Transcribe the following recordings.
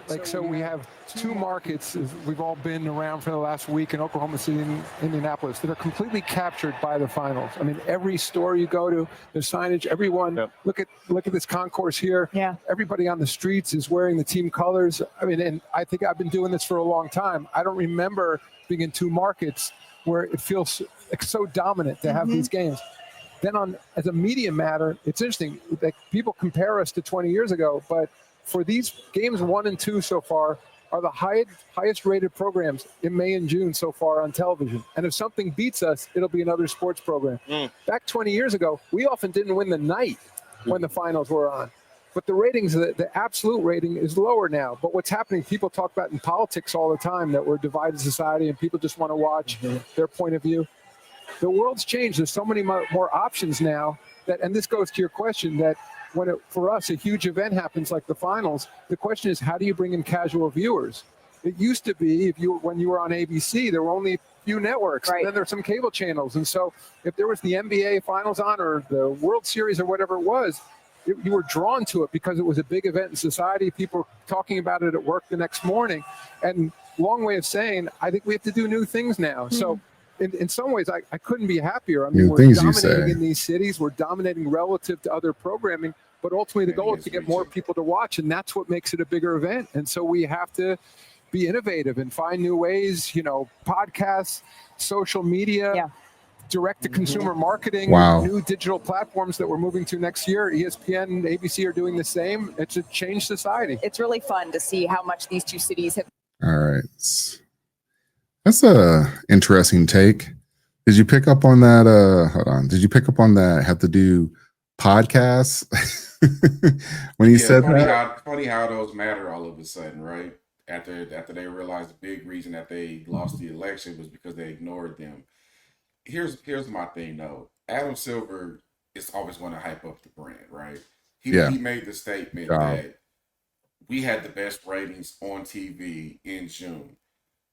Like, so we have two markets, we've all been around for the last week in Oklahoma City and Indianapolis, that are completely captured by the finals. I mean, every store you go to, there's signage, everyone, look at this concourse here. Yeah. Everybody on the streets is wearing the team colors. I mean, and I think I've been doing this for a long time. I don't remember being in two markets where it feels like so dominant to have these games. Then as a media matter, it's interesting that people compare us to 20 years ago, but for these games 1 and 2 so far are the highest rated programs in May and June so far on television. And if something beats us, it'll be another sports program. Back 20 years ago, we often didn't win the night when the finals were on. But the ratings, the absolute rating is lower now. But what's happening, people talk about in politics all the time that we're a divided society and people just want to watch their point of view. The world's changed. There's so many more options now that, and this goes to your question, that for us, a huge event happens like the finals, the question is, how do you bring in casual viewers? It used to be, when you were on ABC, there were only a few networks, and then there were some cable channels. And so if there was the NBA finals on or the World Series or whatever it was, you were drawn to it because it was a big event in society. People were talking about it at work the next morning. And long way of saying, I think we have to do new things now. So in some ways, I couldn't be happier. I mean, we're dominating in these cities. We're dominating relative to other programming. But ultimately, the goal is to get more people to watch, and that's what makes it a bigger event. And so we have to be innovative and find new ways, podcasts, social media, direct-to-consumer marketing, new digital platforms that we're moving to next year. ESPN, ABC are doing the same. It's a changed society. It's really fun to see how much these two cities have. All right. That's a interesting take. Did you pick up on that? Hold on. Did you pick up on that? Have to do podcasts when he said that? Funny how those matter all of a sudden, right? After they realized the big reason that they lost the election was because they ignored them. Here's my thing though. Adam Silver is always going to hype up the brand, right? He made the statement that we had the best ratings on TV in June.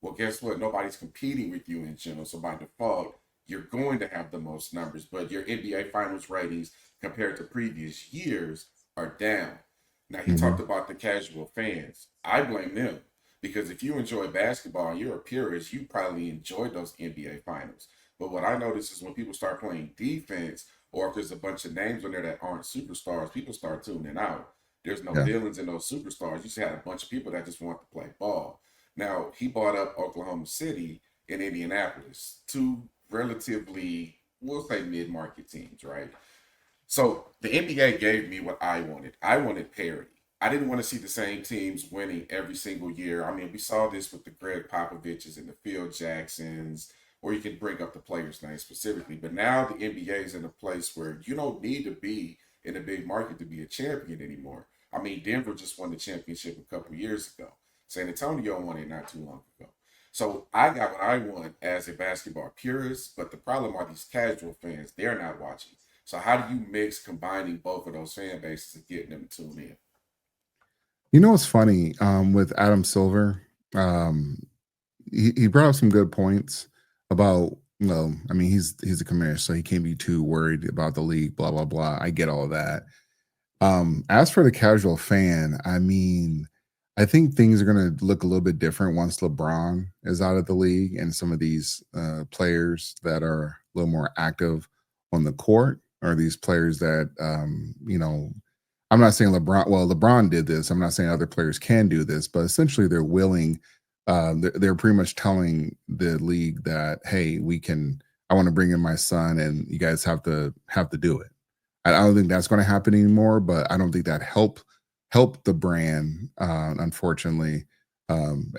Well, guess what? Nobody's competing with you in June, so by default, you're going to have the most numbers, but your NBA Finals ratings compared to previous years are down. Now, he talked about the casual fans. I blame them because if you enjoy basketball and you're a purist, you probably enjoyed those NBA Finals. But what I notice is when people start playing defense, or if there's a bunch of names on there that aren't superstars, people start tuning out. There's no villains in those superstars. You just had a bunch of people that just want to play ball. Now, he brought up Oklahoma City and Indianapolis, two relatively, we'll say, mid-market teams, right? So the NBA gave me what I wanted. I wanted parity. I didn't want to see the same teams winning every single year. I mean, we saw this with the Greg Popoviches and the Phil Jacksons, or you can bring up the players' names specifically. But now the NBA is in a place where you don't need to be in a big market to be a champion anymore. I mean, Denver just won the championship a couple years ago. San Antonio won it not too long ago. So I got what I want as a basketball purist, but the problem are these casual fans. They're not watching. So how do you mix combining both of those fan bases and getting them to tune in? You know what's funny with Adam Silver? He brought up some good points about, I mean, he's a commissioner, so he can't be too worried about the league, blah, blah, blah. I get all of that. As for the casual fan, I mean, I think things are going to look a little bit different once LeBron is out of the league and some of these players that are a little more active on the court, or these players that, I'm not saying LeBron did this. I'm not saying other players can do this, but essentially they're willing. They're pretty much telling the league that, hey, I want to bring in my son and you guys have to do it. I don't think that's going to happen anymore, but I don't think that helped the brand, unfortunately,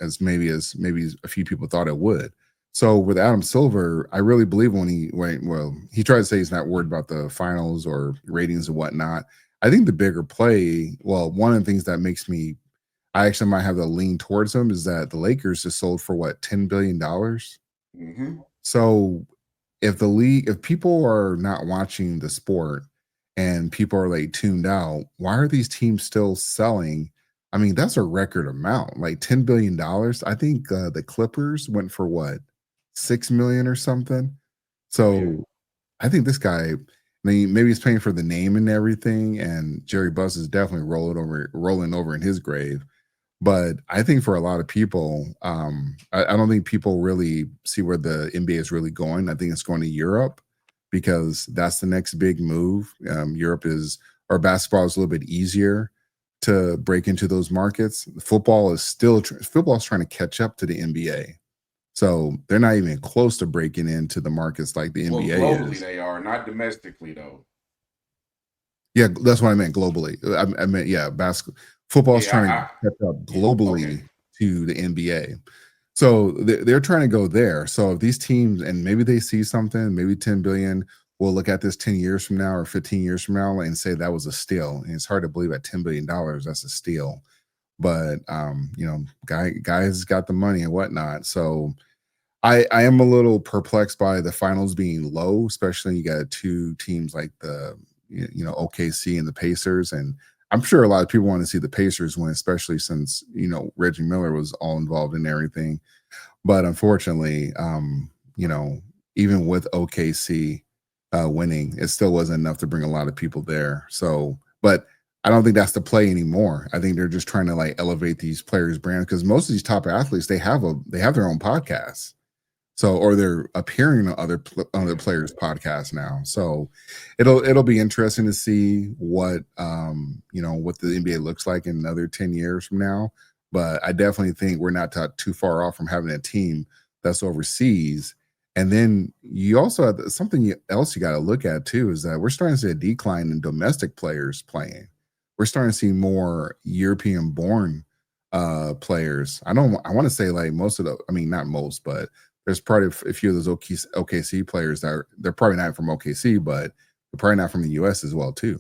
as maybe a few people thought it would. So with Adam Silver, I really believe when he tried to say he's not worried about the finals or ratings and whatnot. I think the bigger play, one of the things that makes me, I actually might have to lean towards him, is that the Lakers just sold for $10 billion. So if people are not watching the sport and people are tuned out, why are these teams still selling? I mean, that's a record amount, $10 billion. I think the Clippers went for $6 million or something. So I think this guy, maybe he's paying for the name and everything, and Jerry Buss is definitely rolling over in his grave. But I think for a lot of people, I don't think people really see where the NBA is really going. I think it's going to Europe because that's the next big move. Europe is, or basketball is a little bit easier to break into those markets. Football is football is trying to catch up to the NBA. So they're not even close to breaking into the markets like the Well, NBA globally is. they are, not domestically though. Yeah, that's what I meant globally. I meant, yeah, football is Yeah, trying to catch up yeah, globally okay. to the NBA. So they're trying to go there. So if these teams, and maybe they see something, maybe 10 billion, we'll look at this 10 years from now or 15 years from now and say that was a steal. And it's hard to believe at $10 billion, that's a steal. But guys got the money and whatnot. So I am a little perplexed by the finals being low, especially you got two teams like the OKC and the Pacers, and I'm sure a lot of people want to see the Pacers win, especially since Reggie Miller was all involved in everything. But unfortunately, even with OKC winning, it still wasn't enough to bring a lot of people there. So, but I don't think that's the play anymore. I think they're just trying to like elevate these players' brands because most of these top athletes they have their own podcasts. So, or they're appearing on other players' podcasts now. So, it'll be interesting to see what what the NBA looks like in another 10 years from now. But I definitely think we're not too far off from having a team that's overseas. And then you also have something else you got to look at too is that we're starting to see a decline in domestic players playing. We're starting to see more European-born players. I want to say like most of I mean not most, but there's probably a few of those OKC players they're probably not from OKC, but they're probably not from the US as well too.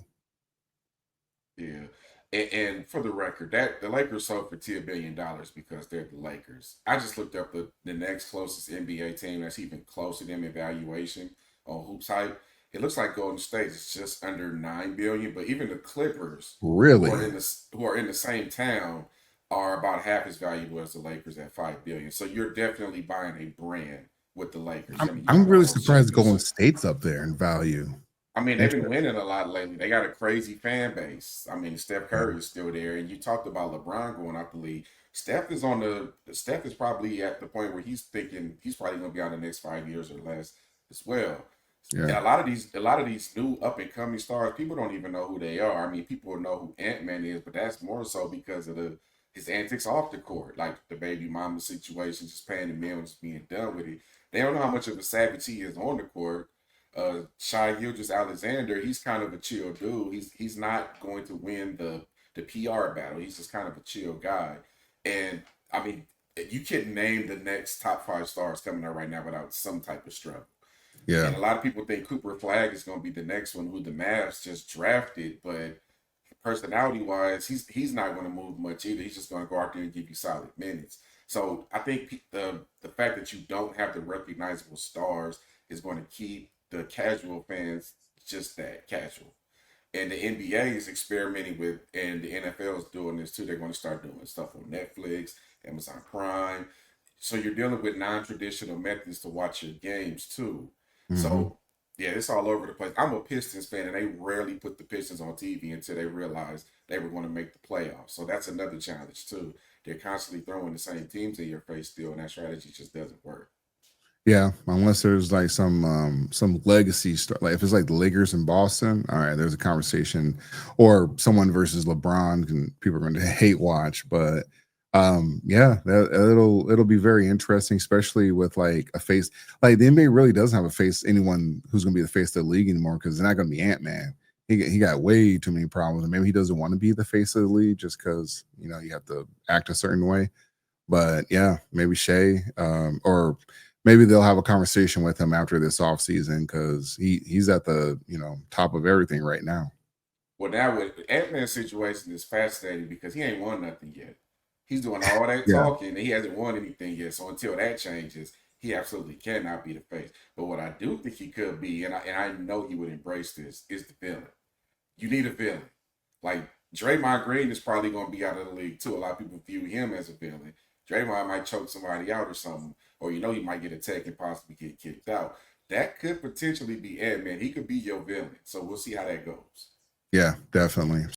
Yeah. And for the record, that the Lakers sold for $10 billion because they're the Lakers. I just looked up the next closest NBA team that's even close to them in valuation on Hoops Hype. It looks like Golden State is just under 9 billion, but even the Clippers, Really? who are in the same town, are about half as valuable as the Lakers at 5 billion. So you're definitely buying a brand with the Lakers. I mean, you I'm got all really those surprised Golden championships. State's up there in value. I mean, they've been Interesting. winning a lot lately. They got a crazy fan base. I mean, Steph Yeah. Curry is still there, and you talked about LeBron going out the league. Steph is probably at the point where he's thinking he's probably going to be out the next 5 years or less as well. And Yeah. a lot of these new up and coming stars, people don't even know who they are. I mean, people know who Ant Man is, but that's more so because of his antics off the court, like the baby mama situation, just paying the bill and just being done with it. They don't know how much of a savage he is on the court. Shai Gilgeous Alexander, he's kind of a chill dude. He's not going to win the PR battle. He's just kind of a chill guy. And I mean, you couldn't name the next top 5 stars coming out right now without some type of struggle. Yeah. And a lot of people think Cooper Flag is going to be the next one who the Mavs just drafted, but personality wise, he's not going to move much either. He's just going to go out there and give you solid minutes. So I think the fact that you don't have the recognizable stars is going to keep the casual fans just that casual. And the NBA is experimenting with, and the NFL is doing this too. They're going to start doing stuff on Netflix, Amazon Prime. So you're dealing with non-traditional methods to watch your games too. Hmm. So yeah, it's all over the place. I'm a Pistons fan, and they rarely put the Pistons on TV until they realized they were going to make the playoffs. So that's another challenge too. They're constantly throwing the same teams in your face still, and that strategy just doesn't work. Yeah, unless there's like some legacy stuff. Like if it's like the Lakers in Boston, all right, there's a conversation, or someone versus LeBron, and people are going to hate watch. But yeah, it'll be very interesting, especially with like a face like the NBA really doesn't have a face anyone who's going to be the face of the league anymore because they're not going to be Ant-Man. He got way too many problems, and maybe he doesn't want to be the face of the league just because you have to act a certain way. But yeah, maybe Shea, or maybe they'll have a conversation with him after this offseason because he's at the top of everything right now. Well, now with Ant-Man's situation is fascinating because he ain't won nothing yet. He's doing all that Yeah, talking and he hasn't won anything yet. So until that changes, he absolutely cannot be the face. But what I do think he could be, and I know he would embrace this, is the villain. You need a villain. Like Draymond Green is probably going to be out of the league too. A lot of people view him as a villain. Draymond might choke somebody out or something, or he might get attacked and possibly get kicked out. That could potentially be Ant-Man. He could be your villain. So we'll see how that goes. yeah, definitely.